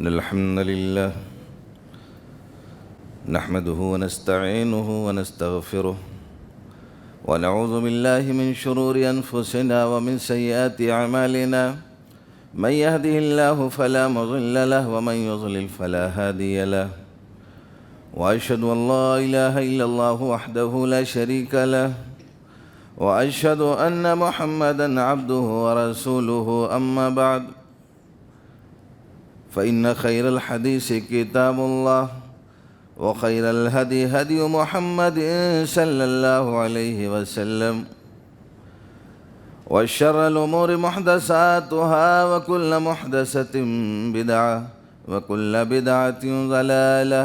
إن الحمد لله نحمده ونستعينه ونستغفره ونعوذ بالله من شرور أنفسنا ومن سيئات أعمالنا من يهده الله فلا مضل له ومن يضلل فلا هادي له وأشهد أن لا إله إلا الله وحده لا شريك له وأشهد أن محمدًا عبده ورسوله أما بعد فإن خير الحديث كتاب الله وخير الهدي هدي محمد صلى الله عليه وسلم وشر الأمور محدثاتها وكل محدثة بدعة وكل بدعة ضلالة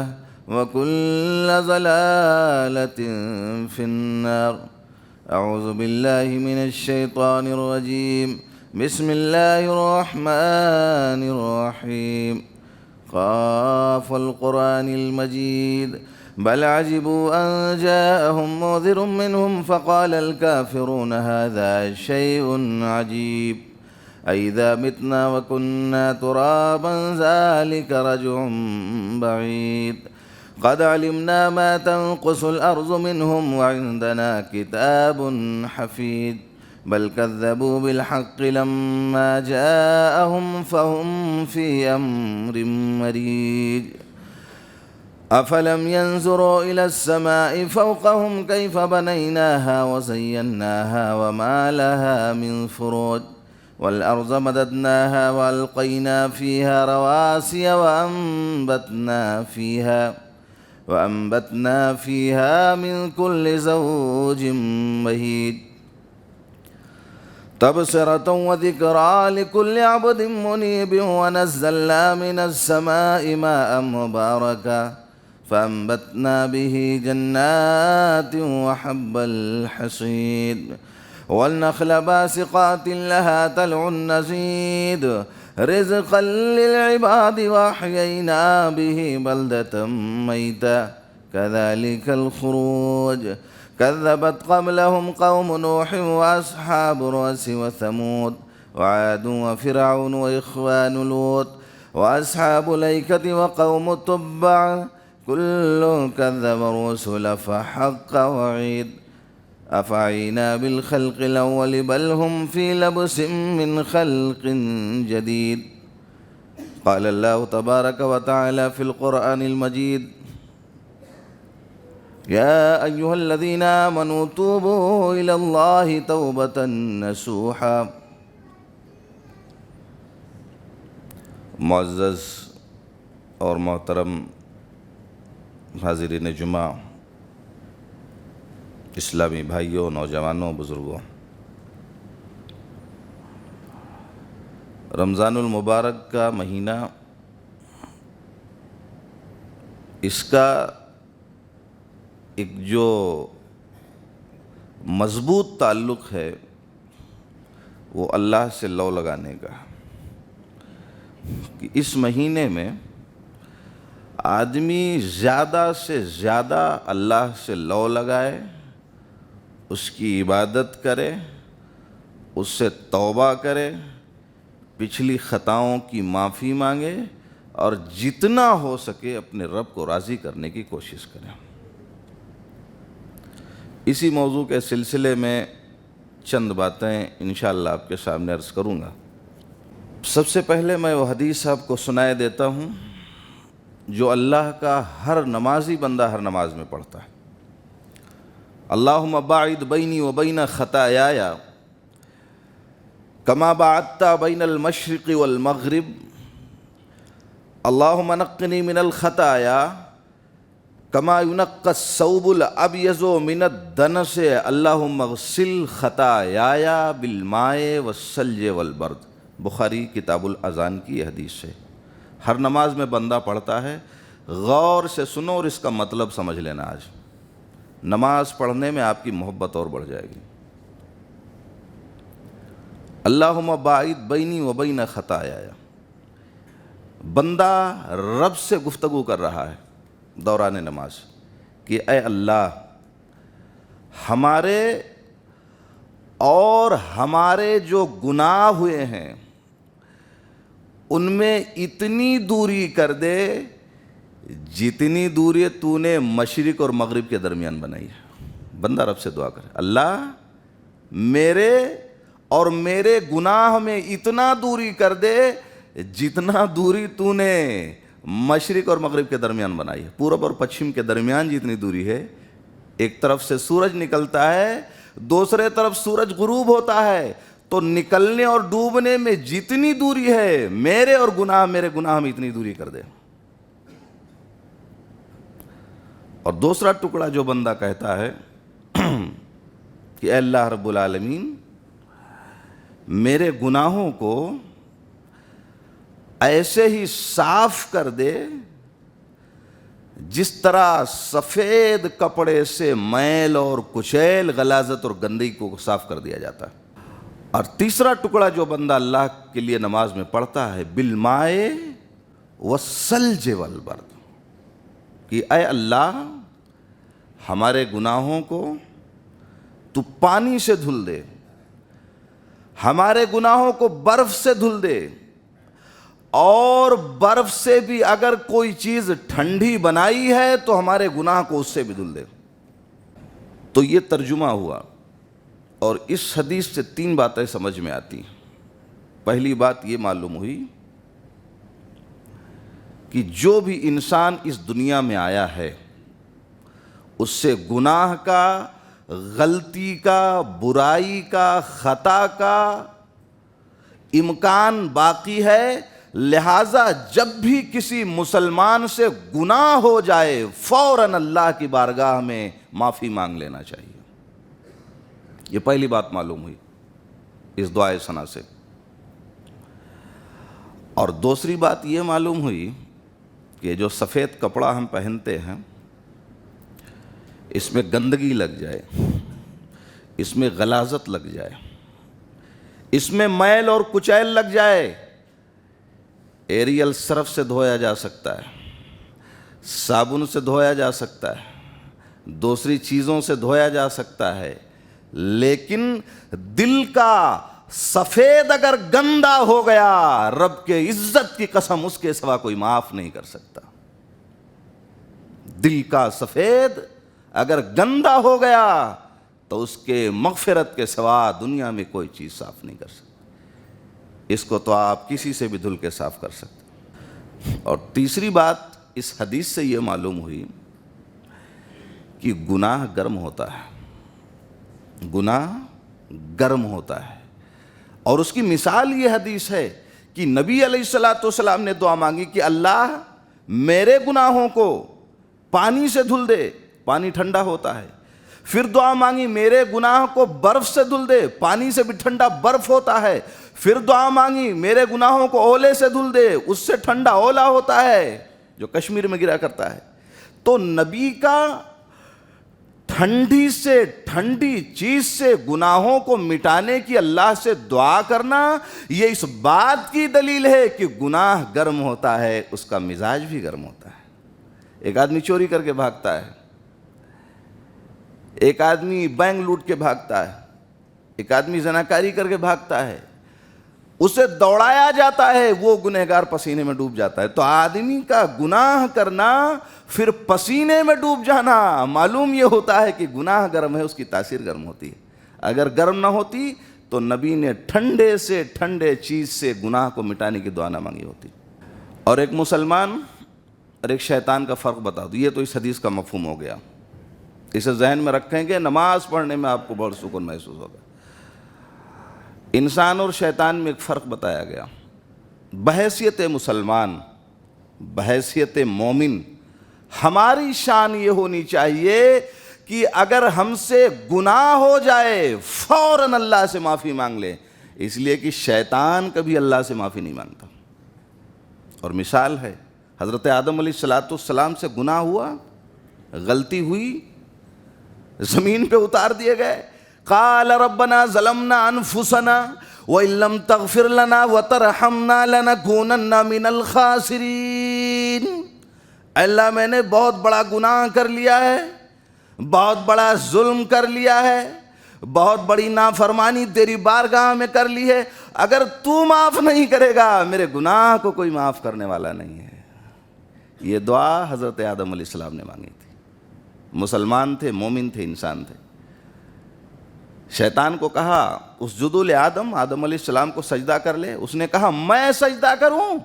وكل ضلالة في النار. أعوذ بالله من الشيطان الرجيم. بسم الله الرحمن الرحيم. قاف القرآن المجيد بل عجبوا أن جاءهم منذر منهم فقال الكافرون هذا شيء عجيب أئذا متنا وكنا ترابا ذلك رجع بعيد قد علمنا ما تنقص الأرض منهم وعندنا كتاب حفيظ بل كذبوا بالحق لما جاءهم فهم في أمر مريج أفلم ينظروا إلى السماء فوقهم كيف بنيناها وزيناها وما لها من فروج والأرض مددناها وألقينا فيها رواسي وأنبتنا فيها من كل زوج بهيج تبصرة وذكرى لكل عبد منيب ونزلنا من السماء ماء مباركا فأنبتنا به جنات وحب الحصيد والنخل باسقات لها طلع نضيد رزقا للعباد وأحيينا به بلدة ميتا كذلك الخروج كذبت قبلهم قوم نوح وأصحاب الرس وثمود وعاد وفرعون وإخوان لوط وأصحاب الأيكة وقوم التبع كل كذب الرسل فحق وعيد أفعينا بالخلق الأول بل هم في لبس من خلق جديد. قال الله تبارك وتعالى في القرآن المجيد يا أيها الذين آمنوا توبوا إلى الله توبة نصوحا. معزز اور محترم حاضرین جمعہ، اسلامی بھائیوں، نوجوانوں، بزرگوں، رمضان المبارک کا مہینہ، اس کا ایک جو مضبوط تعلق ہے وہ اللہ سے لو لگانے کا، کہ اس مہینے میں آدمی زیادہ سے زیادہ اللہ سے لو لگائے، اس کی عبادت کرے، اس سے توبہ کرے، پچھلی خطاؤں کی معافی مانگے اور جتنا ہو سکے اپنے رب کو راضی کرنے کی کوشش کرے۔ اسی موضوع کے سلسلے میں چند باتیں انشاءاللہ آپ کے سامنے عرض کروں گا۔ سب سے پہلے میں وہ حدیث آپ کو سنائے دیتا ہوں جو اللہ کا ہر نمازی بندہ ہر نماز میں پڑھتا ہے۔ اللہم باعد بینی و بین خطایایا کما باعدت بین المشرق والمغرب اللہم نقنی من الخطایا کما ینقی الثوب الابیض من الدنس اللہم اغسل خطایایا بالماء والثلج والبرد۔ بخاری کتاب الاذان کی حدیث ہے۔ ہر نماز میں بندہ پڑھتا ہے، غور سے سنو اور اس کا مطلب سمجھ لینا۔ آج نماز پڑھنے میں آپ کی محبت اور بڑھ جائے گی۔ اللہم باعد بینی و بین خطایایا، بندہ رب سے گفتگو کر رہا ہے دوران نماز کہ اے اللہ، ہمارے اور ہمارے جو گناہ ہوئے ہیں ان میں اتنی دوری کر دے جتنی دوری تو نے مشرق اور مغرب کے درمیان بنائی ہے۔ بندہ رب سے دعا کرے، اللہ میرے اور میرے گناہ میں اتنا دوری کر دے جتنا دوری تو نے مشرق اور مغرب کے درمیان بنائی ہے۔ پورب اور پچھم کے درمیان جتنی دوری ہے، ایک طرف سے سورج نکلتا ہے، دوسرے طرف سورج غروب ہوتا ہے، تو نکلنے اور ڈوبنے میں جتنی دوری ہے میرے گناہ میں اتنی دوری کر دے۔ اور دوسرا ٹکڑا جو بندہ کہتا ہے کہ اے اللہ رب العالمین میرے گناہوں کو ایسے ہی صاف کر دے جس طرح سفید کپڑے سے میل اور کچیل، غلاظت اور گندگی کو صاف کر دیا جاتا ہے۔ اور تیسرا ٹکڑا جو بندہ اللہ کے لیے نماز میں پڑھتا ہے، بالماء والثلج والبرد، کہ اے اللہ ہمارے گناہوں کو تو پانی سے دھل دے، ہمارے گناہوں کو برف سے دھل دے، اور برف سے بھی اگر کوئی چیز ٹھنڈی بنائی ہے تو ہمارے گناہ کو اس سے بھی دھل دے۔ تو یہ ترجمہ ہوا، اور اس حدیث سے 3 باتیں سمجھ میں آتی ہیں۔ پہلی بات یہ معلوم ہوئی کہ جو بھی انسان اس دنیا میں آیا ہے اس سے گناہ کا، غلطی کا، برائی کا، خطا کا امکان باقی ہے، لہٰذا جب بھی کسی مسلمان سے گناہ ہو جائے فوراً اللہ کی بارگاہ میں معافی مانگ لینا چاہیے۔ یہ پہلی بات معلوم ہوئی اس دعائے ثنا سے۔ اور دوسری بات یہ معلوم ہوئی کہ جو سفید کپڑا ہم پہنتے ہیں اس میں گندگی لگ جائے، اس میں غلاظت لگ جائے، اس میں میل اور کچیل لگ جائے، ایریل صرف سے دھویا جا سکتا ہے، صابن سے دھویا جا سکتا ہے، دوسری چیزوں سے دھویا جا سکتا ہے، لیکن دل کا سفید اگر گندا ہو گیا، رب کے عزت کی قسم اس کے سوا کوئی معاف نہیں کر سکتا۔ دل کا سفید اگر گندا ہو گیا تو اس کے مغفرت کے سوا دنیا میں کوئی چیز صاف نہیں کر سکتی۔ اس کو تو آپ کسی سے بھی دھل کے صاف کر سکتے۔ اور تیسری بات اس حدیث سے یہ معلوم ہوئی کہ گناہ گرم ہوتا ہے، گناہ گرم ہوتا ہے، اور اس کی مثال یہ حدیث ہے کہ نبی علیہ السلام نے دعا مانگی کہ اللہ میرے گناہوں کو پانی سے دھل دے، پانی ٹھنڈا ہوتا ہے۔ پھر دعا مانگی میرے گناہ کو برف سے دھل دے، پانی سے بھی ٹھنڈا برف ہوتا ہے۔ پھر دعا مانگی میرے گناہوں کو اولے سے دھل دے، اس سے ٹھنڈا اولا ہوتا ہے جو کشمیر میں گرا کرتا ہے۔ تو نبی کا ٹھنڈی سے ٹھنڈی چیز سے گناہوں کو مٹانے کی اللہ سے دعا کرنا، یہ اس بات کی دلیل ہے کہ گناہ گرم ہوتا ہے، اس کا مزاج بھی گرم ہوتا ہے۔ ایک آدمی چوری کر کے بھاگتا ہے، ایک آدمی بینک لوٹ کے بھاگتا ہے، ایک آدمی زناکاری کر کے بھاگتا ہے، اسے دوڑایا جاتا ہے، وہ گنہگار پسینے میں ڈوب جاتا ہے۔ تو آدمی کا گناہ کرنا پھر پسینے میں ڈوب جانا، معلوم یہ ہوتا ہے کہ گناہ گرم ہے، اس کی تاثیر گرم ہوتی ہے۔ اگر گرم نہ ہوتی تو نبی نے ٹھنڈے سے ٹھنڈے چیز سے گناہ کو مٹانے کی دعا نہ مانگی ہوتی۔ اور ایک مسلمان اور ایک شیطان کا فرق بتا دوں، یہ تو اس حدیث کا مفہوم ہو گیا، اسے ذہن میں رکھیں گے، نماز پڑھنے میں آپ کو بہت سکون محسوس ہوگا۔ انسان اور شیطان میں ایک فرق بتایا گیا۔ بحیثیت مسلمان، بحیثیت مومن، ہماری شان یہ ہونی چاہیے کہ اگر ہم سے گناہ ہو جائے فوراً اللہ سے معافی مانگ لیں، اس لیے کہ شیطان کبھی اللہ سے معافی نہیں مانگتا۔ اور مثال ہے، حضرت آدم علیہ السلام سے گناہ ہوا، غلطی ہوئی، زمین پہ اتار دیے گئے۔ قال ربنا ظلمنا انفسنا وان لم تغفر لنا وترحمنا لنكونن من الخاسرین۔ اللہ میں نے بہت بڑا گناہ کر لیا ہے، بہت بڑا ظلم کر لیا ہے، بہت بڑی نافرمانی تیری بارگاہ میں کر لی ہے، اگر تو معاف نہیں کرے گا میرے گناہ کو کوئی معاف کرنے والا نہیں ہے۔ یہ دعا حضرت آدم علیہ السلام نے مانگی تھی۔ مسلمان تھے، مومن تھے، انسان تھے۔ شیطان کو کہا اسجدوا لآدم، آدم علیہ السلام کو سجدہ کر لے۔ اس نے کہا میں سجدہ کروں؟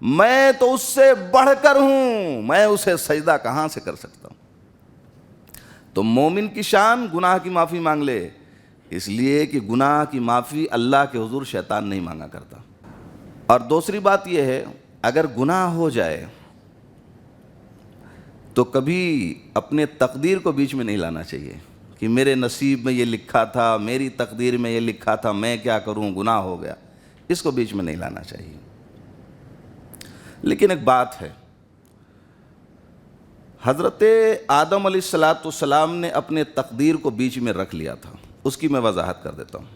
میں تو اس سے بڑھ کر ہوں، میں اسے سجدہ کہاں سے کر سکتا ہوں؟ تو مومن کی شان گناہ کی معافی مانگ لے، اس لیے کہ گناہ کی معافی اللہ کے حضور شیطان نہیں مانگا کرتا۔ اور دوسری بات یہ ہے، اگر گناہ ہو جائے تو کبھی اپنے تقدیر کو بیچ میں نہیں لانا چاہیے کہ میرے نصیب میں یہ لکھا تھا، میری تقدیر میں یہ لکھا تھا، میں کیا کروں، گناہ ہو گیا، اس کو بیچ میں نہیں لانا چاہیے۔ لیکن ایک بات ہے، حضرت آدم علیہ السلام نے اپنے تقدیر کو بیچ میں رکھ لیا تھا، اس کی میں وضاحت کر دیتا ہوں۔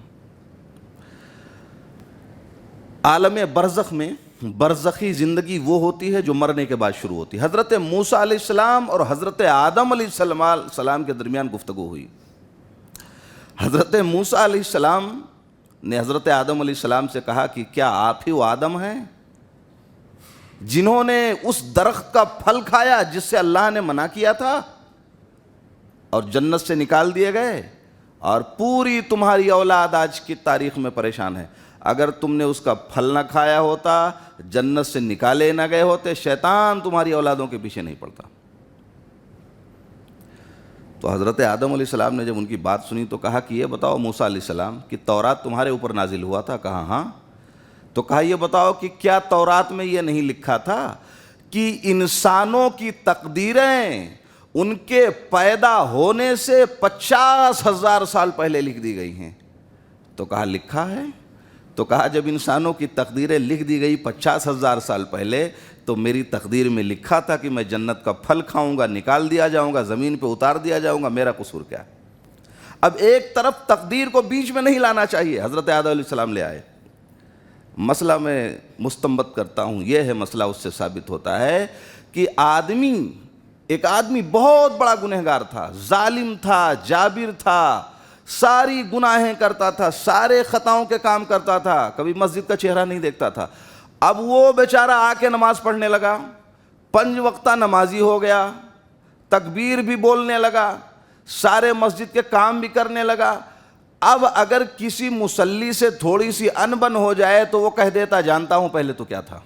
عالم برزخ میں برزخی زندگی وہ ہوتی ہے جو مرنے کے بعد شروع ہوتی ہے۔ حضرت موسیٰ علیہ السلام اور حضرت آدم علیہ السلام کے درمیان گفتگو ہوئی۔ حضرت موسیٰ علیہ السلام نے حضرت آدم علیہ السلام سے کہا کہ کیا آپ ہی وہ آدم ہیں جنہوں نے اس درخت کا پھل کھایا جس سے اللہ نے منع کیا تھا اور جنت سے نکال دیے گئے، اور پوری تمہاری اولاد آج کی تاریخ میں پریشان ہے؟ اگر تم نے اس کا پھل نہ کھایا ہوتا، جنت سے نکالے نہ گئے ہوتے، شیطان تمہاری اولادوں کے پیچھے نہیں پڑتا۔ تو حضرت آدم علیہ السلام نے جب ان کی بات سنی تو کہا کہ یہ بتاؤ موسیٰ علیہ السلام کہ تورات تمہارے اوپر نازل ہوا تھا؟ کہا ہاں۔ تو کہا یہ بتاؤ کہ کیا تورات میں یہ نہیں لکھا تھا کہ انسانوں کی تقدیریں ان کے پیدا ہونے سے 50,000 سال پہلے لکھ دی گئی ہیں؟ تو کہا لکھا ہے۔ تو کہا جب انسانوں کی تقدیریں لکھ دی گئی 50,000 سال پہلے، تو میری تقدیر میں لکھا تھا کہ میں جنت کا پھل کھاؤں گا، نکال دیا جاؤں گا، زمین پہ اتار دیا جاؤں گا، میرا قصور کیا ہے؟ اب ایک طرف تقدیر کو بیچ میں نہیں لانا چاہیے، حضرت آدم علیہ السلام لے آئے۔ مسئلہ میں مستنبط کرتا ہوں، یہ ہے مسئلہ، اس سے ثابت ہوتا ہے کہ ایک آدمی بہت بڑا گنہگار تھا، ظالم تھا، جابر تھا، ساری گناہیں کرتا تھا، سارے خطاؤں کے کام کرتا تھا، کبھی مسجد کا چہرہ نہیں دیکھتا تھا۔ اب وہ بیچارہ آ کے نماز پڑھنے لگا، 5 وقتہ نمازی ہو گیا، تکبیر بھی بولنے لگا، سارے مسجد کے کام بھی کرنے لگا۔ اب اگر کسی مصلی سے تھوڑی سی انبن ہو جائے تو وہ کہہ دیتا جانتا ہوں پہلے تو کیا تھا،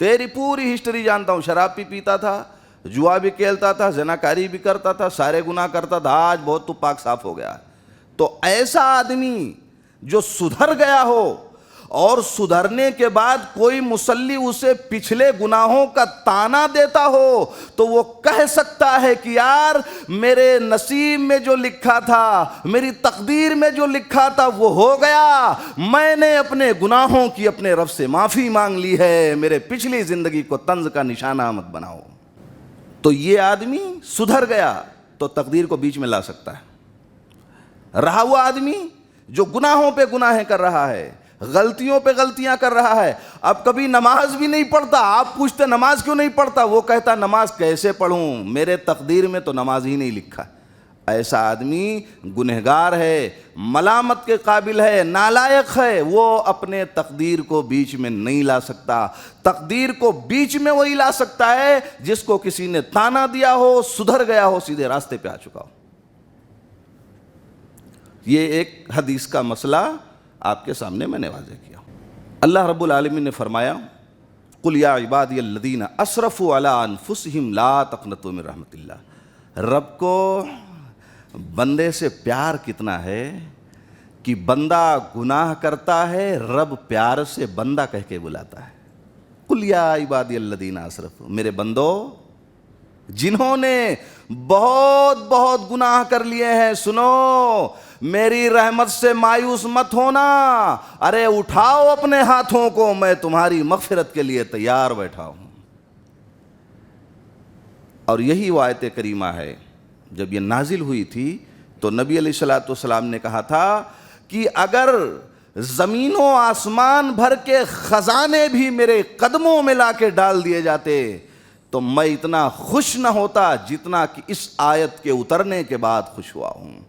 تیری پوری ہسٹری جانتا ہوں، شراب بھی پیتا تھا، جوا بھی کھیلتا تھا، زناکاری بھی کرتا تھا، سارے گناہ کرتا تھا، آج بہت تو پاک صاف ہو گیا۔ تو ایسا آدمی جو سدھر گیا ہو اور سدھرنے کے بعد کوئی مصلی اسے پچھلے گناہوں کا طعنہ دیتا ہو تو وہ کہہ سکتا ہے کہ یار میرے نصیب میں جو لکھا تھا، میری تقدیر میں جو لکھا تھا وہ ہو گیا، میں نے اپنے گناہوں کی اپنے رب سے معافی مانگ لی ہے، میرے پچھلی زندگی کو طنز کا نشانہ مت بناؤ۔ تو یہ آدمی سدھر گیا تو تقدیر کو بیچ میں لا سکتا ہے۔ رہا ہوا آدمی جو گناہوں پہ گناہیں کر رہا ہے، غلطیوں پہ غلطیاں کر رہا ہے، اب کبھی نماز بھی نہیں پڑھتا، آپ پوچھتے نماز کیوں نہیں پڑھتا، وہ کہتا نماز کیسے پڑھوں، میرے تقدیر میں تو نماز ہی نہیں لکھا۔ ایسا آدمی گنہگار ہے، ملامت کے قابل ہے، نالائق ہے، وہ اپنے تقدیر کو بیچ میں نہیں لا سکتا۔ تقدیر کو بیچ میں وہی لا سکتا ہے جس کو کسی نے طعنہ دیا ہو، سدھر گیا ہو، سیدھے راستے پہ آ چکا ہو۔ یہ ایک حدیث کا مسئلہ آپ کے سامنے میں نے واضح کیا۔ اللہ رب العالمین نے فرمایا قُلْ يَا عِبَادِيَ الَّذِينَ أَسْرَفُوا عَلَىٰ أَنفُسِهِمْ لَا تَقْنَطُوا مِن رَحْمَتِ اللَّهِ۔ رب کو بندے سے پیار کتنا ہے کہ بندہ گناہ کرتا ہے، رب پیار سے بندہ کہہ کے بلاتا ہے، قُلْ يَا عِبَادِيَ الَّذِينَ أَسْرَفُوا، میرے بندو جنہوں نے بہت بہت گناہ کر لیے ہیں، سنو میری رحمت سے مایوس مت ہونا، ارے اٹھاؤ اپنے ہاتھوں کو، میں تمہاری مغفرت کے لیے تیار بیٹھا ہوں۔ اور یہی وہ آیت کریمہ ہے، جب یہ نازل ہوئی تھی تو نبی علیہ السلام نے کہا تھا کہ اگر زمین و آسمان بھر کے خزانے بھی میرے قدموں میں لا کے ڈال دیے جاتے تو میں اتنا خوش نہ ہوتا جتنا کہ اس آیت کے اترنے کے بعد خوش ہوا ہوں۔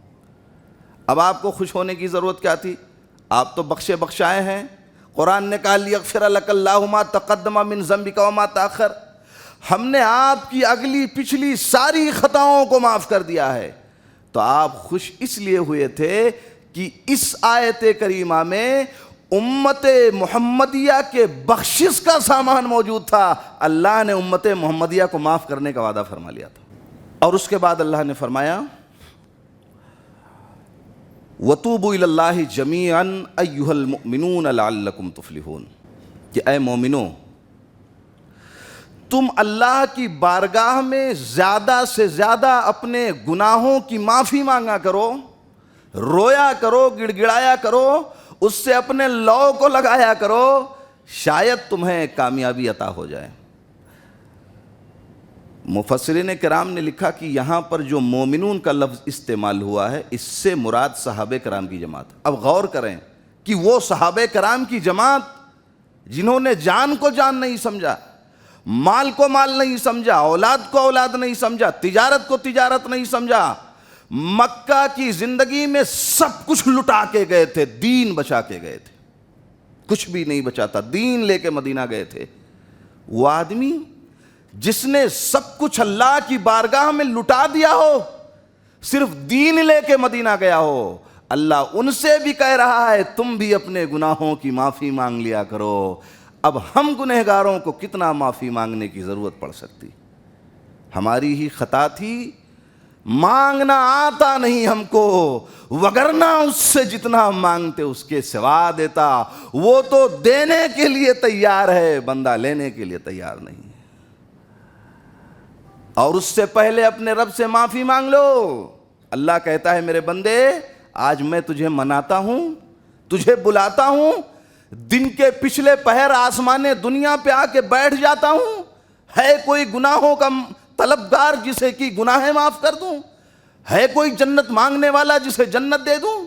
اب آپ کو خوش ہونے کی ضرورت کیا تھی؟ آپ تو بخشے بخشائے ہیں. قرآن نے کہا لیغفر لک اللہ ما تقدم من ذنبک وما تاخر. ہم نے آپ کی اگلی پچھلی ساری خطاؤں کو معاف کر دیا ہے. تو آپ خوش اس لیے ہوئے تھے کہ اس آیت کریمہ میں امت محمدیہ کے بخشش کا سامان موجود تھا. اللہ نے امت محمدیہ کو معاف کرنے کا وعدہ فرما لیا تھا. اور اس کے بعد اللہ نے فرمایا وَتُوبُوا إِلَى اللَّهِ جَمِيعًا أَيُّهَا الْمُؤْمِنُونَ لَعَلَّكُمْ تُفْلِحُونَ. کہ اے مومنو، تم اللہ کی بارگاہ میں زیادہ سے زیادہ اپنے گناہوں کی معافی مانگا کرو، رویا کرو، گڑ گڑایا کرو، اس سے اپنے لو کو لگایا کرو، شاید تمہیں کامیابی عطا ہو جائے. مفسرین کرام نے لکھا کہ یہاں پر جو مومنون کا لفظ استعمال ہوا ہے اس سے مراد صحابہ کرام کی جماعت. اب غور کریں کہ وہ صحابہ کرام کی جماعت جنہوں نے جان کو جان نہیں سمجھا، مال کو مال نہیں سمجھا، اولاد کو اولاد نہیں سمجھا، تجارت کو تجارت نہیں سمجھا، مکہ کی زندگی میں سب کچھ لٹا کے گئے تھے، دین بچا کے گئے تھے. کچھ بھی نہیں بچا تھا، دین لے کے مدینہ گئے تھے. وہ آدمی جس نے سب کچھ اللہ کی بارگاہ میں لٹا دیا ہو، صرف دین لے کے مدینہ گیا ہو، اللہ ان سے بھی کہہ رہا ہے تم بھی اپنے گناہوں کی معافی مانگ لیا کرو. اب ہم گنہگاروں کو کتنا معافی مانگنے کی ضرورت پڑ سکتی؟ ہماری ہی خطا تھی، مانگنا آتا نہیں ہم کو، وگرنہ اس سے جتنا مانگتے اس کے سوا دیتا. وہ تو دینے کے لیے تیار ہے، بندہ لینے کے لیے تیار نہیں. اور اس سے پہلے اپنے رب سے معافی مانگ لو. اللہ کہتا ہے میرے بندے آج میں تجھے مناتا ہوں، تجھے بلاتا ہوں، دن کے پچھلے پہر آسمان دنیا پہ آ کے بیٹھ جاتا ہوں. ہے کوئی گناہوں کا طلبگار جسے کی گناہیں معاف کر دوں؟ ہے کوئی جنت مانگنے والا جسے جنت دے دوں؟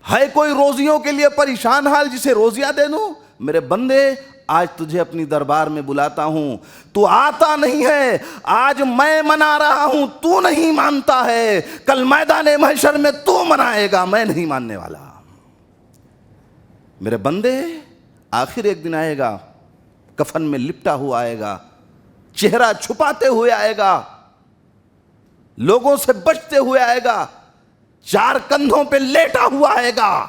ہے کوئی روزیوں کے لیے پریشان حال جسے روزیاں دے دوں؟ میرے بندے آج تجھے اپنی دربار میں بلاتا ہوں، تو آتا نہیں ہے. آج میں منا رہا ہوں، تو نہیں مانتا ہے. کل میدان محشر میں تو منائے گا، میں نہیں ماننے والا. میرے بندے آخر ایک دن آئے گا، کفن میں لپٹا ہوا آئے گا، چہرہ چھپاتے ہوئے آئے گا، لوگوں سے بچتے ہوئے آئے گا، چار کندھوں پہ لیٹا ہوا آئے گا.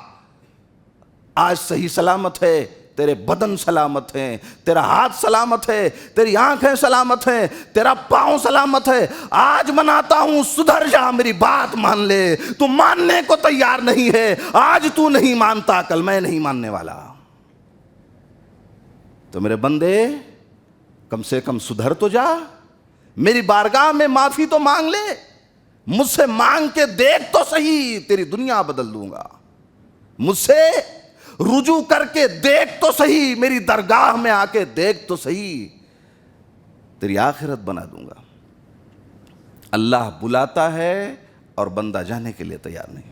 آج صحیح سلامت ہے، تیرے بدن سلامت ہیں، تیرا ہاتھ سلامت ہے، تیری آنکھیں سلامت ہیں، تیرا پاؤں سلامت ہے. آج مناتا ہوں سدھر جا، میری بات مان لے. تو ماننے کو تیار نہیں ہے، آج تو نہیں مانتا، کل میں نہیں ماننے والا. تو میرے بندے کم سے کم سدھر تو جا، میری بارگاہ میں معافی تو مانگ لے. مجھ سے مانگ کے دیکھ تو صحیح، تیری دنیا بدل دوں گا. مجھ سے رجوع کر کے دیکھ تو صحیح، میری درگاہ میں آ کے دیکھ تو صحیح، تیری آخرت بنا دوں گا. اللہ بلاتا ہے اور بندہ جانے کے لیے تیار نہیں.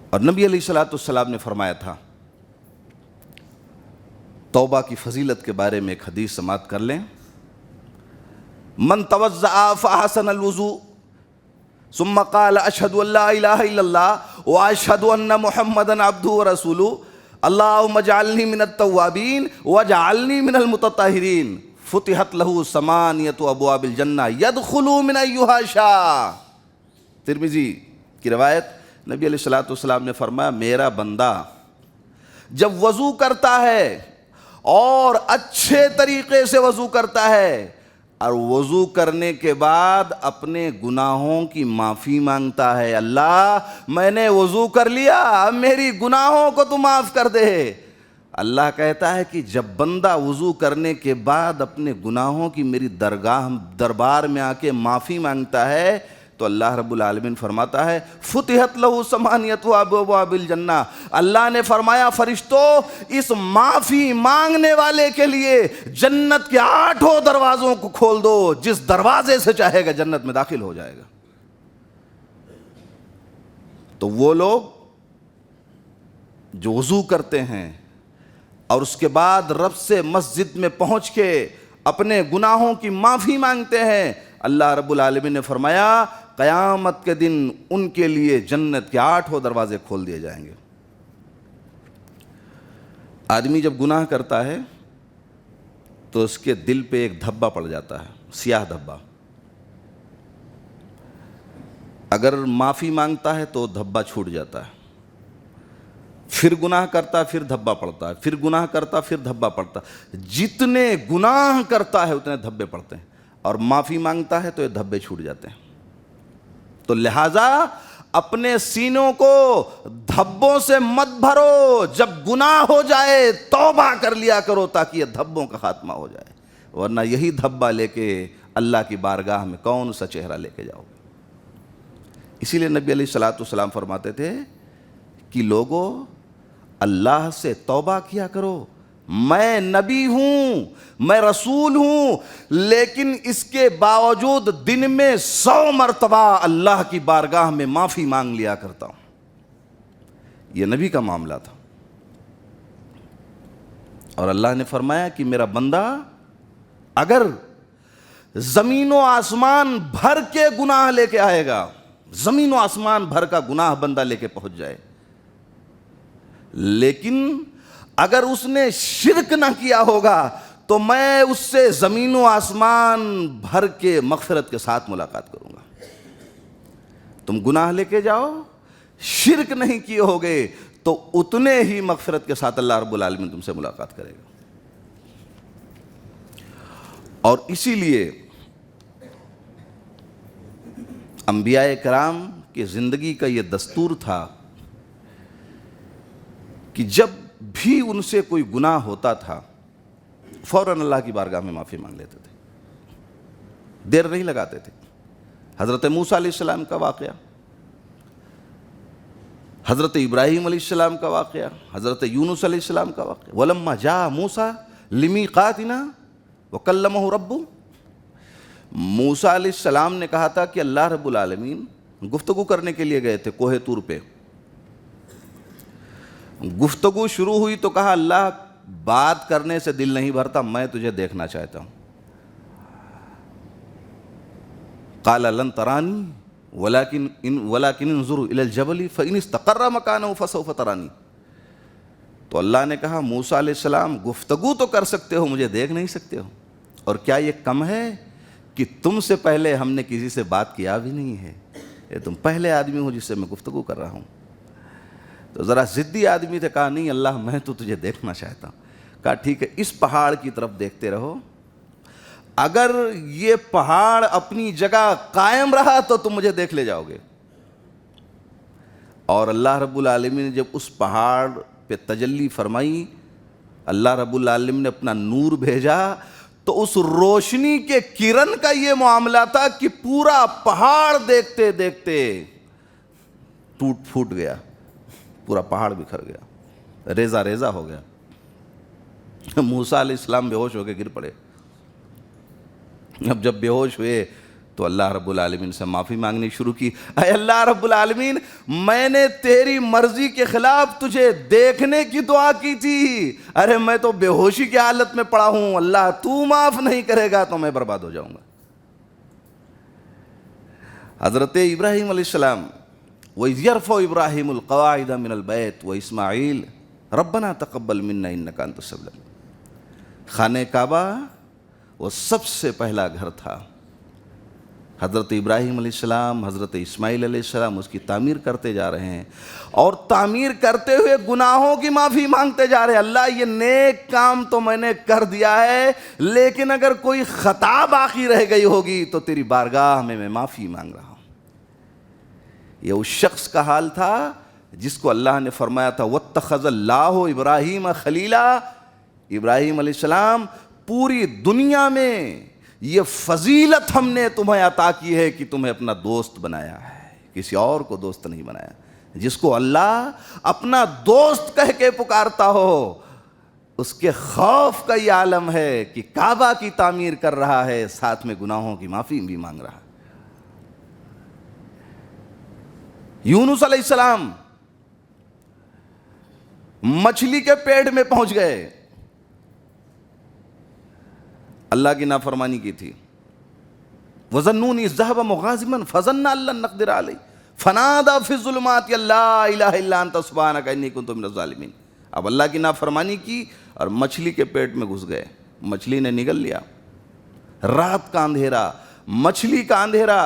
اور نبی علیہ الصلوۃ والسلام نے فرمایا تھا، توبہ کی فضیلت کے بارے میں ایک حدیث سماعت کر لیں. من توضأ فأحسن الوضوء ثم قال اشهد ان لا اله الا الله واشهد ان محمدا عبده ورسوله اللهم اجعلني من التوابين واجعلني من المتطهرين فتحت له ثمانية ابواب الجنة يدخل من ايها شاء. ترمذی کی روایت. نبی علیہ الصلوۃ والسلام نے فرمایا میرا بندہ جب وضو کرتا ہے اور اچھے طریقے سے وضو کرتا ہے اور وضو کرنے کے بعد اپنے گناہوں کی معافی مانگتا ہے، اللہ میں نے وضو کر لیا، اب میری گناہوں کو تو معاف کر دے. اللہ کہتا ہے کہ جب بندہ وضو کرنے کے بعد اپنے گناہوں کی میری دربار میں آ کے معافی مانگتا ہے تو اللہ رب العالمین فرماتا ہے فتحت لہ ثمانیۃ ابواب الجنہ. اللہ نے فرمایا فرشتوں اس معافی مانگنے والے کے لیے جنت کے 8 دروازوں کو کھول دو، جس دروازے سے چاہے گا جنت میں داخل ہو جائے گا. تو وہ لوگ جو وضو کرتے ہیں اور اس کے بعد رب سے مسجد میں پہنچ کے اپنے گناہوں کی معافی مانگتے ہیں، اللہ رب العالمین نے فرمایا قیامت کے دن ان کے لیے جنت کے 8 دروازے کھول دیے جائیں گے۔ آدمی جب گناہ کرتا ہے تو اس کے دل پہ ایک دھبا پڑ جاتا ہے، سیاہ دھبا۔ اگر معافی مانگتا ہے تو دھبا چھوٹ جاتا ہے، پھر گناہ کرتا پھر دھبا پڑتا ہے، پھر گناہ کرتا پھر دھبا پڑتا ہے۔ جتنے گناہ کرتا ہے اتنے دھبے پڑتے ہیں، اور معافی مانگتا ہے تو یہ دھبے چھوٹ جاتے ہیں۔ تو لہٰذا اپنے سینوں کو دھبوں سے مت بھرو، جب گناہ ہو جائے توبہ کر لیا کرو تاکہ یہ دھبوں کا خاتمہ ہو جائے، ورنہ یہی دھبا لے کے اللہ کی بارگاہ میں کون سا چہرہ لے کے جاؤ گے۔ اسی لیے نبی علیہ الصلوۃ والسلام فرماتے تھے کہ لوگوں اللہ سے توبہ کیا کرو، میں نبی ہوں، میں رسول ہوں، لیکن اس کے باوجود دن میں 100 مرتبہ اللہ کی بارگاہ میں معافی مانگ لیا کرتا ہوں۔ یہ نبی کا معاملہ تھا، اور اللہ نے فرمایا کہ میرا بندہ اگر زمین و آسمان بھر کے گناہ لے کے آئے گا، زمین و آسمان بھر کا گناہ بندہ لے کے پہنچ جائے، لیکن اگر اس نے شرک نہ کیا ہوگا تو میں اس سے زمین و آسمان بھر کے مغفرت کے ساتھ ملاقات کروں گا۔ تم گناہ لے کے جاؤ، شرک نہیں کیے ہوگے تو اتنے ہی مغفرت کے ساتھ اللہ رب العالمین تم سے ملاقات کرے گا۔ اور اسی لیے انبیاء کرام کی زندگی کا یہ دستور تھا کہ جب بھی ان سے کوئی گناہ ہوتا تھا فوراً اللہ کی بارگاہ میں معافی مانگ لیتے تھے، دیر نہیں لگاتے تھے۔ حضرت موسیٰ علیہ السلام کا واقعہ، حضرت ابراہیم علیہ السلام کا واقعہ، حضرت یونس علیہ السلام کا واقعہ۔ وَلَمَّا جَاءَ مُوسَىٰ لِمِیقَاتِنَا وَكَلَّمَهُ رَبُّهُ، موسیٰ علیہ السلام نے کہا تھا کہ اللہ رب العالمین گفتگو کرنے کے لیے گئے تھے کوہ طور پہ۔ گفتگو شروع ہوئی تو کہا اللہ بات کرنے سے دل نہیں بھرتا، میں تجھے دیکھنا چاہتا ہوں۔ قال لن ترانی ولكن انظر الى الجبل فان استقر مكانه فسوف ترانی۔ تو اللہ نے کہا موسیٰ علیہ السلام گفتگو تو کر سکتے ہو، مجھے دیکھ نہیں سکتے ہو، اور کیا یہ کم ہے کہ تم سے پہلے ہم نے کسی سے بات کیا بھی نہیں ہے، یہ تم پہلے آدمی ہو جس سے میں گفتگو کر رہا ہوں۔ تو ذرا ضدی آدمی تھے، کہا نہیں اللہ میں تو تجھے دیکھنا چاہتا ہوں۔ کہا ٹھیک ہے، اس پہاڑ کی طرف دیکھتے رہو، اگر یہ پہاڑ اپنی جگہ قائم رہا تو تم مجھے دیکھ لے جاؤ گے۔ اور اللہ رب العالمین نے جب اس پہاڑ پہ تجلی فرمائی، اللہ رب العالمین نے اپنا نور بھیجا، تو اس روشنی کے کرن کا یہ معاملہ تھا کہ پورا پہاڑ دیکھتے دیکھتے ٹوٹ پھوٹ گیا، پورا پہاڑ بکھر گیا، ریزہ ریزہ ہو گیا۔ موسیٰ علیہ السلام بے ہوش ہو کے گر پڑے۔ اب جب بے ہوش ہوئے تو اللہ رب العالمین سے معافی مانگنی شروع کی، اے اللہ رب العالمین میں نے تیری مرضی کے خلاف تجھے دیکھنے کی دعا کی تھی، ارے میں تو بے ہوشی کی حالت میں پڑا ہوں، اللہ تو معاف نہیں کرے گا تو میں برباد ہو جاؤں گا۔ حضرت ابراہیم علیہ السلام، وَإِذْ يَرْفَعُ إِبْرَاهِيمُ الْقَوَاعِدَ مِنَ الْبَيْتِ وَإِسْمَاعِيلُ رَبَّنَا تَقَبَّلْ مِنَّا إِنَّكَ أَنْتَ السَّمِيعُ الْعَلِيمُ۔ خانہ کعبہ وہ سب سے پہلا گھر تھا۔ حضرت ابراہیم علیہ السلام، حضرت اسماعیل علیہ السلام اس کی تعمیر کرتے جا رہے ہیں، اور تعمیر کرتے ہوئے گناہوں کی معافی مانگتے جا رہے ہیں۔ اللہ یہ نیک کام تو میں نے کر دیا ہے، لیکن اگر کوئی خطا باقی رہ گئی ہوگی تو تیری بارگاہ میں معافی مانگ رہا ہوں۔ یہ اس شخص کا حال تھا جس کو اللہ نے فرمایا تھا وَاتَّخَذَ اللَّهُ إِبْرَاهِيمَ خَلِيلًا۔ ابراہیم علیہ السلام پوری دنیا میں یہ فضیلت ہم نے تمہیں عطا کی ہے کہ تمہیں اپنا دوست بنایا ہے، کسی اور کو دوست نہیں بنایا۔ جس کو اللہ اپنا دوست کہہ کے پکارتا ہو اس کے خوف کا یہ عالم ہے کہ کعبہ کی تعمیر کر رہا ہے، ساتھ میں گناہوں کی معافی بھی مانگ رہا ہے۔ یونس علیہ السلام مچھلی کے پیٹ میں پہنچ گئے، اللہ کی نافرمانی کی تھی، وَظَنُّونِ إِذْ ذَهَبَ مُغَاضِبًا فَظَنَّ أَن لَّن نَّقْدِرَ عَلَيْهِ فَنَادَىٰ فِي الظُّلُمَاتِ أَن لَّا إِلَٰهَ إِلَّا أَنتَ سُبْحَانَكَ إِنِّي كُنتُ مِنَ الظَّالِمِينَ۔ اب اللہ کی نافرمانی کی اور مچھلی کے پیٹ میں گھس گئے، مچھلی نے نگل لیا۔ رات کا اندھیرا، مچھلی کا اندھیرا،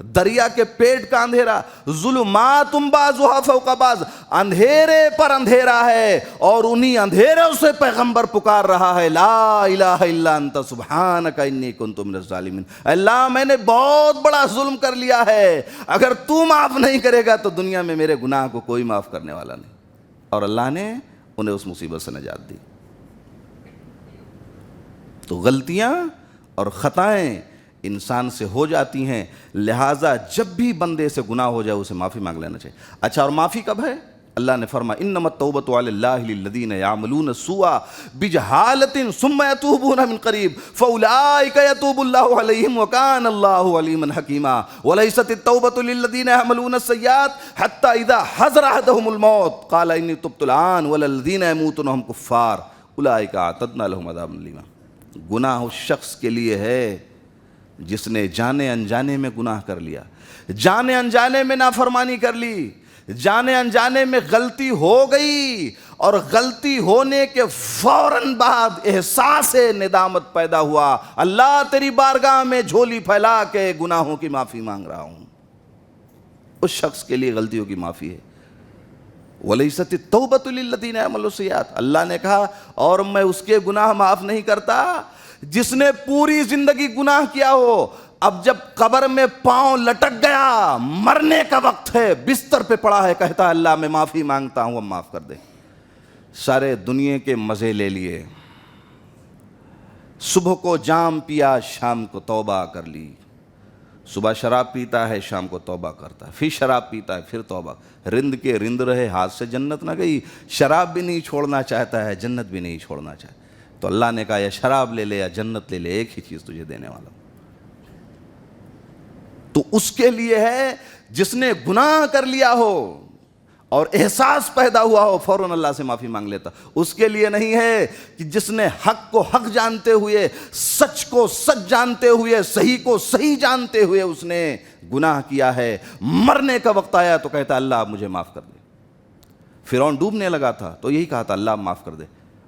دریا کے پیٹ کا اندھیرا، ظلمات بعضها فوق بعض، اندھیرے پر اندھیرا ہے، اور انہی اندھیروں سے پیغمبر پکار رہا ہے لا الہ الا انت سبحانک انی کنت من الظالمین۔ اللہ میں نے بہت بڑا ظلم کر لیا ہے، اگر تو معاف نہیں کرے گا تو دنیا میں میرے گناہ کو کوئی معاف کرنے والا نہیں۔ اور اللہ نے انہیں اس مصیبت سے نجات دی۔ تو غلطیاں اور خطائیں انسان سے ہو جاتی ہیں، لہٰذا جب بھی بندے سے گناہ ہو جائے اسے معافی مانگ لینا چاہیے۔ اچھا، اور معافی کب ہے؟ اللہ نے فرمایا انما التوبۃ علی اللہ للذین یعملون السوء بجہالۃ ثم یتوبون من قریب فاولئک یتوب اللہ علیہم وکان اللہ علیما حکیما ولیست التوبۃ للذین یعملون السیئات حتی اذا حضر احدهم الموت قال انی تبت الآن وللذین یموتون وہم کفار اولئک اعتدنا لهم عذابا الیما۔ گناہ اس شخص کے لیے ہے جس نے جانے انجانے میں گناہ کر لیا، جانے انجانے میں نافرمانی کر لی، جانے انجانے میں غلطی ہو گئی، اور غلطی ہونے کے فوراً بعد احساس ندامت پیدا ہوا، اللہ تیری بارگاہ میں جھولی پھیلا کے گناہوں کی معافی مانگ رہا ہوں۔ اس شخص کے لیے غلطیوں کی معافی ہے۔ وَلَيْسَتِ التَّوْبَةُ لِلَّذِينَ يَعْمَلُونَ السَّيِّئَاتِ، اللہ نے کہا اور میں اس کے گناہ معاف نہیں کرتا جس نے پوری زندگی گناہ کیا ہو، اب جب قبر میں پاؤں لٹک گیا، مرنے کا وقت ہے، بستر پہ پڑا ہے، کہتا ہے اللہ میں معافی مانگتا ہوں، اب معاف کر دے۔ سارے دنیا کے مزے لے لیے، صبح کو جام پیا، شام کو توبہ کر لی، صبح شراب پیتا ہے، شام کو توبہ کرتا ہے، پھر شراب پیتا ہے، پھر توبہ، رند کے رند رہے، ہاتھ سے جنت نہ گئی، شراب بھی نہیں چھوڑنا چاہتا ہے، جنت بھی نہیں چھوڑنا چاہتا۔ تو اللہ نے کہا یا شراب لے لے یا جنت لے لے، ایک ہی چیز تجھے دینے والا ہوں۔ تو اس کے لیے ہے جس نے گناہ کر لیا ہو اور احساس پیدا ہوا ہو فوراً اللہ سے معافی مانگ لیتا۔ اس کے لیے نہیں ہے کہ جس نے حق کو حق جانتے ہوئے، سچ کو سچ جانتے ہوئے، صحیح کو صحیح جانتے ہوئے اس نے گناہ کیا ہے، مرنے کا وقت آیا تو کہتا اللہ آپ مجھے معاف کر دے۔ فرعون ڈوبنے لگا تھا تو یہی کہا تھا اللہ معاف کر دے۔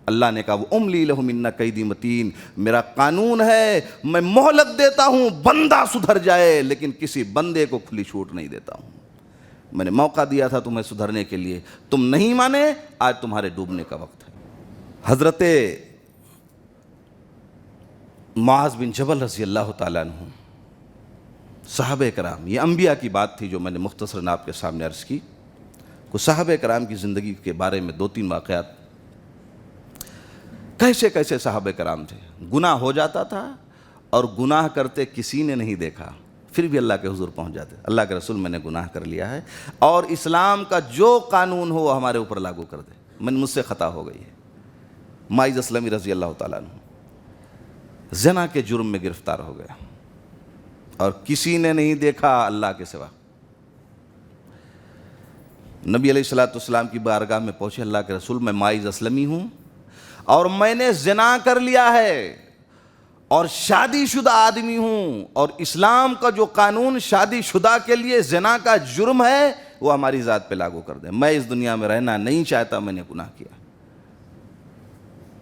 اللہ نے کہا وہ املی لہم ان کیدی متین، میرا قانون ہے میں مہلت دیتا ہوں بندہ سدھر جائے، لیکن کسی بندے کو کھلی چھوٹ نہیں دیتا ہوں۔ میں نے موقع دیا تھا تمہیں سدھرنے کے لیے، تم نہیں مانے، آج تمہارے ڈوبنے کا وقت ہے۔ حضرت معاذ بن جبل رضی اللہ تعالیٰ عنہ، صحابہ کرام، یہ انبیاء کی بات تھی جو میں نے مختصراً آپ کے سامنے عرض کی۔ کچھ صحابہ کرام کی زندگی کے بارے میں 2-3 واقعات۔ کیسے کیسے صحابہ کرام تھے، گناہ ہو جاتا تھا اور گناہ کرتے کسی نے نہیں دیکھا، پھر بھی اللہ کے حضور پہنچ جاتے، اللہ کے رسول میں نے گناہ کر لیا ہے اور اسلام کا جو قانون ہو وہ ہمارے اوپر لاگو کر دے، مجھ سے خطا ہو گئی ہے۔ ماعز اسلمی رضی اللہ تعالیٰ عنہ زنا کے جرم میں گرفتار ہو گیا اور کسی نے نہیں دیکھا اللہ کے سوا۔ نبی علیہ السلام کی بارگاہ میں پہنچے، اللہ کے رسول میں ماعز اسلمی ہوں اور میں نے زنا کر لیا ہے اور شادی شدہ آدمی ہوں، اور اسلام کا جو قانون شادی شدہ کے لیے زنا کا جرم ہے وہ ہماری ذات پہ لاگو کر دیں، میں اس دنیا میں رہنا نہیں چاہتا، میں نے گناہ کیا۔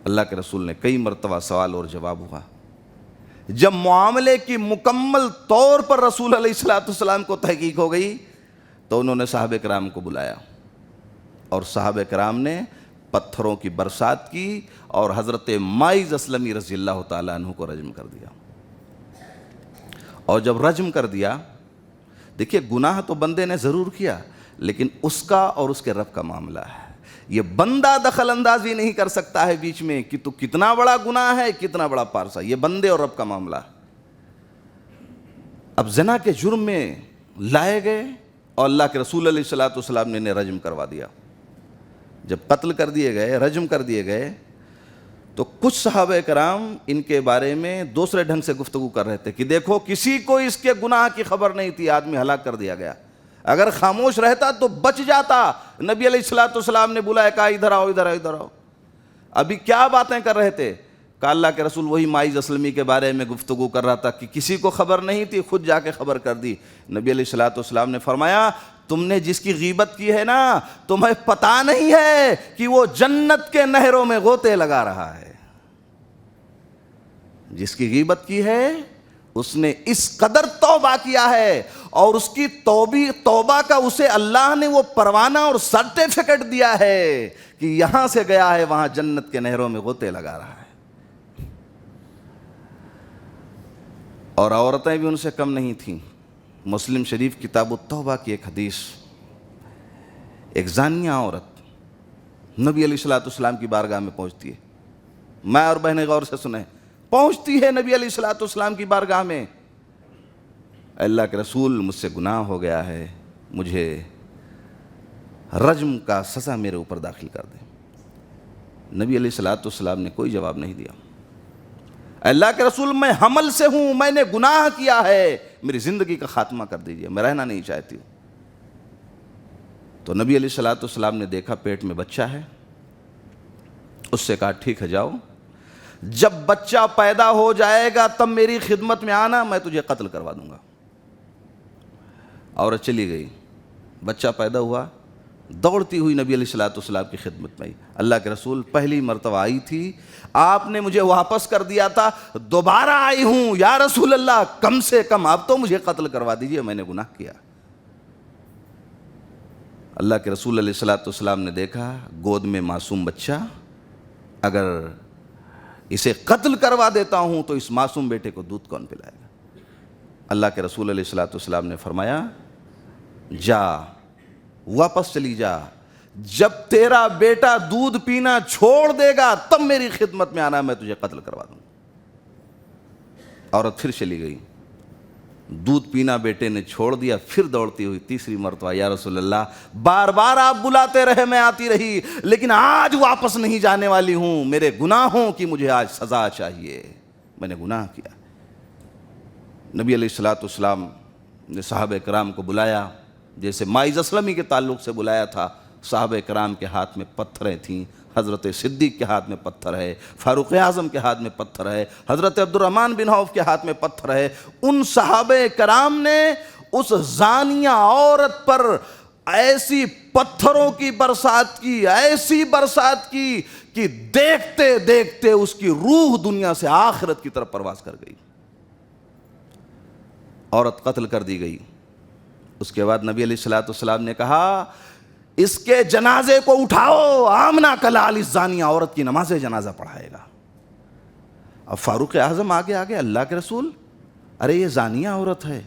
اللہ کے رسول نے کئی مرتبہ سوال اور جواب ہوا۔ جب معاملے کی مکمل طور پر رسول علیہ السلام کو تحقیق ہو گئی تو انہوں نے صحابہ کرام کو بلایا اور صحابہ کرام نے پتھروں کی برسات کی اور حضرت ماعز اسلمی رضی اللہ تعالیٰ عنہ کو رجم کر دیا۔ اور جب رجم کر دیا، دیکھیے گناہ تو بندے نے ضرور کیا لیکن اس کا اور اس کے رب کا معاملہ ہے، یہ بندہ دخل اندازی نہیں کر سکتا ہے بیچ میں کہ تو کتنا بڑا گناہ ہے کتنا بڑا پارسا، یہ بندے اور رب کا معاملہ ہے۔ اب زنا کے جرم میں لائے گئے اور اللہ کے رسول علیہ السلام نے انہیں رجم کروا دیا۔ جب قتل کر دیے گئے، رجم کر دیے گئے، تو کچھ صحابہ کرام ان کے بارے میں دوسرے ڈھنگ سے گفتگو کر رہے تھے کہ دیکھو کسی کو اس کے گناہ کی خبر نہیں تھی، آدمی ہلاک کر دیا گیا، اگر خاموش رہتا تو بچ جاتا۔ نبی علیہ السلام نے بلایا، کہا ادھر آؤ ادھر آؤ ادھر آؤ۔ ابھی کیا باتیں کر رہے تھے؟ کہ اللہ کے رسول وہی مائز اسلمی کے بارے میں گفتگو کر رہا تھا کہ کسی کو خبر نہیں تھی، خود جا کے خبر کر دی۔ نبی علیہ الصلوۃ والسلام نے فرمایا تم نے جس کی غیبت کی ہے نا، تمہیں پتہ نہیں ہے کہ وہ جنت کے نہروں میں غوطے لگا رہا ہے۔ جس کی غیبت کی ہے اس نے اس قدر توبہ کیا ہے، اور اس کی توبہ کا اسے اللہ نے وہ پروانہ اور سرٹیفکیٹ دیا ہے کہ یہاں سے گیا ہے وہاں جنت کے نہروں میں غوطے لگا رہا ہے۔ اور عورتیں بھی ان سے کم نہیں تھیں۔ مسلم شریف کتاب التوبہ کی ایک حدیث، ایک زانیہ عورت نبی علیہ الصلوۃ والسلام کی بارگاہ میں پہنچتی ہے۔ میں اور بہنیں غور سے سنیں، پہنچتی ہے نبی علیہ الصلوۃ والسلام کی بارگاہ میں، اللہ کے رسول مجھ سے گناہ ہو گیا ہے، مجھے رجم کا سزا میرے اوپر داخل کر دیں۔ نبی علیہ الصلوۃ والسلام نے کوئی جواب نہیں دیا۔ اللہ کے رسول میں حمل سے ہوں، میں نے گناہ کیا ہے، میری زندگی کا خاتمہ کر دیجئے، میں رہنا نہیں چاہتی ہوں۔ تو نبی علیہ الصلوۃ والسلام نے دیکھا پیٹ میں بچہ ہے، اس سے کہا ٹھیک ہے جاؤ، جب بچہ پیدا ہو جائے گا تب میری خدمت میں آنا، میں تجھے قتل کروا دوں گا۔ عورت چلی گئی، بچہ پیدا ہوا، دوڑتی ہوئی نبی علیہ الصلوۃ والسلام کی خدمت میں آئی۔ اللہ کے رسول پہلی مرتبہ آئی تھی، آپ نے مجھے واپس کر دیا تھا، دوبارہ آئی ہوں یا رسول اللہ، کم سے کم اب تو مجھے قتل کروا دیجئے، میں نے گناہ کیا۔ اللہ کے رسول علیہ الصلوۃ والسلام نے دیکھا گود میں معصوم بچہ، اگر اسے قتل کروا دیتا ہوں تو اس معصوم بیٹے کو دودھ کون پلائے گا؟ اللہ کے رسول علیہ الصلوۃ والسلام نے فرمایا جا، واپس چلی جا، جب تیرا بیٹا دودھ پینا چھوڑ دے گا تب میری خدمت میں آنا، میں تجھے قتل کروا دوں گا۔ عورت پھر چلی گئی، دودھ پینا بیٹے نے چھوڑ دیا، پھر دوڑتی ہوئی تیسری مرتبہ یا رسول اللہ، بار بار آپ بلاتے رہے میں آتی رہی، لیکن آج واپس نہیں جانے والی ہوں، میرے گناہوں کی مجھے آج سزا چاہیے، میں نے گناہ کیا۔ نبی علیہ الصلوۃ والسلام نے صحابہ کرام کو بلایا، جیسے مائز اسلمی کے تعلق سے بلایا تھا۔ صحابہ کرام کے ہاتھ میں پتھریں تھیں، حضرت صدیق کے ہاتھ میں پتھر ہے، فاروق اعظم کے ہاتھ میں پتھر ہے، حضرت عبد الرحمن بن عوف کے ہاتھ میں پتھر ہے۔ ان صحابہ کرام نے اس زانیہ عورت پر ایسی پتھروں کی برسات کی، ایسی برسات کی کہ دیکھتے دیکھتے اس کی روح دنیا سے آخرت کی طرف پرواز کر گئی۔ عورت قتل کر دی گئی۔ اس کے بعد نبی علیہ الصلوۃ والسلام نے کہا اس کے جنازے کو اٹھاؤ، آمنہ کلال اس زانیہ عورت کی نماز جنازہ پڑھائے گا۔ اب فاروق اعظم آگے آگے، اللہ کے رسول ارے یہ زانیہ عورت ہے،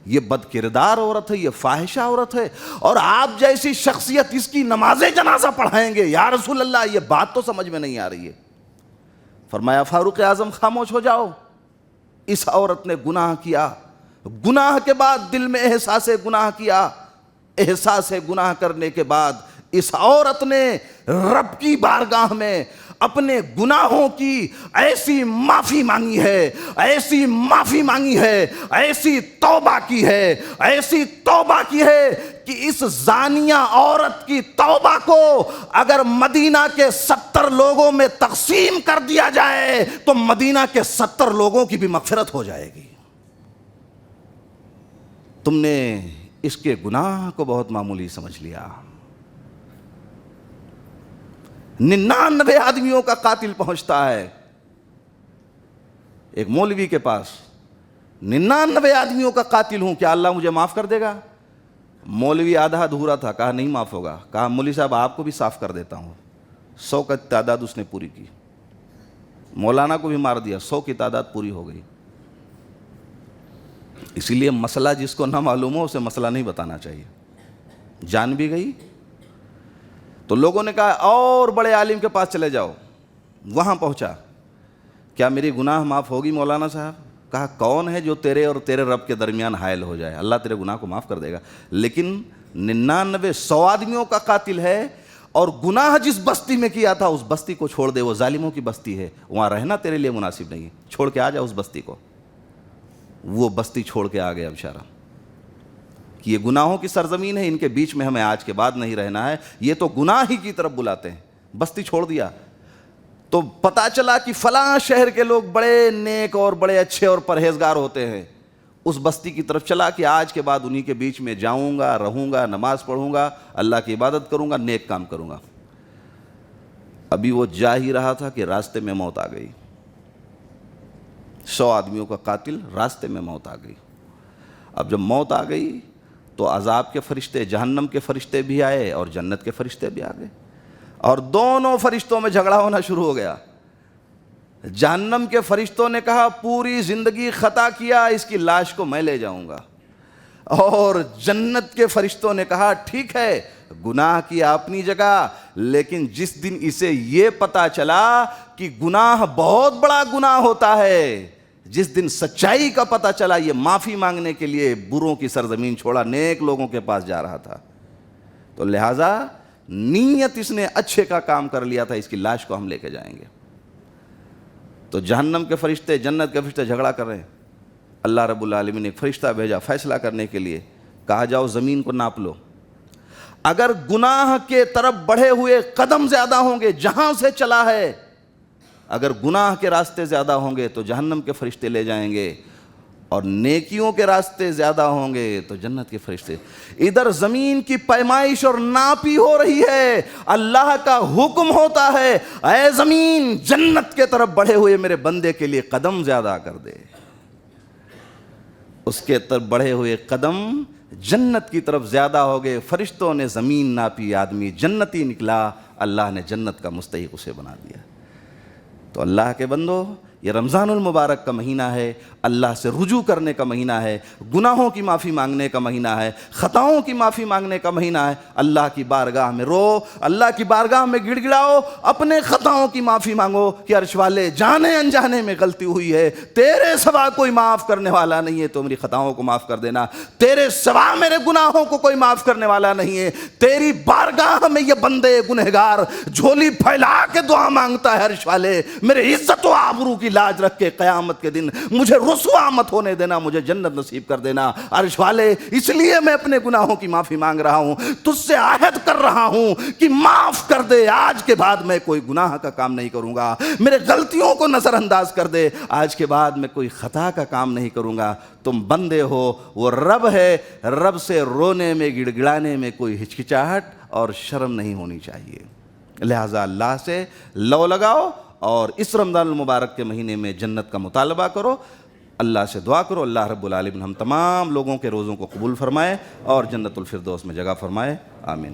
یہ بد کردار عورت ہے، یہ فاحشہ عورت ہے، اور آپ جیسی شخصیت اس کی نماز جنازہ پڑھائیں گے؟ یا رسول اللہ یہ بات تو سمجھ میں نہیں آ رہی ہے۔ فرمایا فاروق اعظم خاموش ہو جاؤ، اس عورت نے گناہ کیا، گناہ کے بعد دل میں احساس گناہ کیا، احساس گناہ کرنے کے بعد اس عورت نے رب کی بارگاہ میں اپنے گناہوں کی ایسی معافی مانگی ہے، ایسی معافی مانگی ہے، ایسی توبہ کی ہے، ایسی توبہ کی ہے کہ اس زانیہ عورت کی توبہ کو اگر مدینہ کے 70 لوگوں میں تقسیم کر دیا جائے تو مدینہ کے 70 لوگوں کی بھی مغفرت ہو جائے گی۔ تم نے اس کے گناہ کو بہت معمولی سمجھ لیا۔ 99 آدمیوں کا قاتل پہنچتا ہے ایک مولوی کے پاس، 99 آدمیوں کا قاتل ہوں، کیا اللہ مجھے معاف کر دے گا؟ مولوی آدھا ادھورا تھا، کہا نہیں معاف ہوگا۔ کہا مولوی صاحب آپ کو بھی صاف کر دیتا ہوں۔ 100 کا تعداد اس نے پوری کی، مولانا کو بھی مار دیا، 100 کی تعداد پوری ہو گئی۔ اسی لیے مسئلہ جس کو نہ معلوم ہو اسے مسئلہ نہیں بتانا چاہیے۔ جان بھی گئی تو لوگوں نے کہا اور بڑے عالم کے پاس چلے جاؤ، وہاں پہنچا، کیا میری گناہ معاف ہوگی مولانا صاحب؟ کہا کون ہے جو تیرے اور تیرے رب کے درمیان حائل ہو جائے؟ اللہ تیرے گناہ کو معاف کر دے گا، لیکن 99 100 آدمیوں کا قاتل ہے، اور گناہ جس بستی میں کیا تھا اس بستی کو چھوڑ دے، وہ ظالموں کی بستی ہے، وہاں رہنا تیرے لیے مناسب نہیں ہے، چھوڑ کے آ جا اس بستی کو۔ وہ بستی چھوڑ کے آ گیا بیچارہ کہ یہ گناہوں کی سرزمین ہے، ان کے بیچ میں ہمیں آج کے بعد نہیں رہنا ہے، یہ تو گناہ ہی کی طرف بلاتے ہیں۔ بستی چھوڑ دیا، تو پتا چلا کہ فلاں شہر کے لوگ بڑے نیک اور بڑے اچھے اور پرہیزگار ہوتے ہیں، اس بستی کی طرف چلا کہ آج کے بعد انہی کے بیچ میں جاؤں گا، رہوں گا، نماز پڑھوں گا، اللہ کی عبادت کروں گا، نیک کام کروں گا۔ ابھی وہ جا ہی رہا تھا کہ راستے میں موت آ گئی، 100 آدمیوں کا قاتل، راستے میں موت آ گئی۔ اب جب موت آ گئی تو عذاب کے فرشتے، جہنم کے فرشتے بھی آئے اور جنت کے فرشتے بھی آ گئے، اور دونوں فرشتوں میں جھگڑا ہونا شروع ہو گیا۔ جہنم کے فرشتوں نے کہا پوری زندگی خطا کیا، اس کی لاش کو میں لے جاؤں گا، اور جنت کے فرشتوں نے کہا ٹھیک ہے، گناہ کیا اپنی جگہ، لیکن جس دن اسے یہ پتا چلا کہ گناہ بہت بڑا گناہ ہوتا ہے، جس دن سچائی کا پتا چلا، یہ معافی مانگنے کے لیے بروں کی سرزمین چھوڑا، نیک لوگوں کے پاس جا رہا تھا۔ تو لہٰذا نیت اس نے اچھے کا کام کر لیا تھا، اس کی لاش کو ہم لے کے جائیں گے۔ تو جہنم کے فرشتے، جنت کے فرشتے جھگڑا کر رہے ہیں۔ اللہ رب العالمین نے ایک فرشتہ بھیجا فیصلہ کرنے کے لیے، کہا جاؤ زمین کو ناپ لو، اگر گناہ کے طرف بڑھے ہوئے قدم زیادہ ہوں گے جہاں سے چلا ہے، اگر گناہ کے راستے زیادہ ہوں گے تو جہنم کے فرشتے لے جائیں گے، اور نیکیوں کے راستے زیادہ ہوں گے تو جنت کے فرشتے۔ ادھر زمین کی پیمائش اور ناپی ہو رہی ہے، اللہ کا حکم ہوتا ہے اے زمین جنت کے طرف بڑھے ہوئے میرے بندے کے لیے قدم زیادہ کر دے۔ اس کے طرف بڑھے ہوئے قدم جنت کی طرف زیادہ ہو گئے، فرشتوں نے زمین ناپی، آدمی جنتی نکلا، اللہ نے جنت کا مستحق اسے بنا دیا۔ تو اللہ کے بندو، یہ رمضان المبارک کا مہینہ ہے، اللہ سے رجوع کرنے کا مہینہ ہے، گناہوں کی معافی مانگنے کا مہینہ ہے، خطاؤں کی معافی مانگنے کا مہینہ ہے۔ اللہ کی بارگاہ میں رو، اللہ کی بارگاہ میں گڑ گڑاؤ، اپنے خطاؤں کی معافی مانگو کہ عرش والے جانے انجانے میں غلطی ہوئی ہے، تیرے سوا کوئی معاف کرنے والا نہیں ہے، تو میری خطاؤں کو معاف کر دینا، تیرے سوا میرے گناہوں کو کوئی معاف کرنے والا نہیں ہے۔ تیری بارگاہ میں یہ بندے گنہگار جھولی پھیلا کے دعا مانگتا ہے، عرش والے میرے عزت و آبرو کی لاج رکھ کے قیامت کے دن مجھے رسوا مت ہونے دینا، مجھے جنت نصیب کر دینا۔ عرش والے اس لیے میں اپنے گناہوں کی معافی مانگ رہا ہوں، تجھ سے عہد کر رہا ہوں کہ معاف کر دے، آج کے بعد میں کوئی گناہ کا کام نہیں کروں گا، میرے غلطیوں کو نظر انداز کر دے، آج کے بعد میں کوئی خطا کا کام نہیں کروں گا۔ تم بندے ہو، وہ رب ہے، رب سے رونے میں گڑ گڑانے میں کوئی ہچکچاہٹ اور شرم نہیں ہونی چاہیے۔ لہٰذا اللہ سے لو لگاؤ اور اس رمضان المبارک کے مہینے میں جنت کا مطالبہ کرو، اللہ سے دعا کرو، اللہ رب العالمین ہم تمام لوگوں کے روزوں کو قبول فرمائے اور جنت الفردوس میں جگہ فرمائے، آمین۔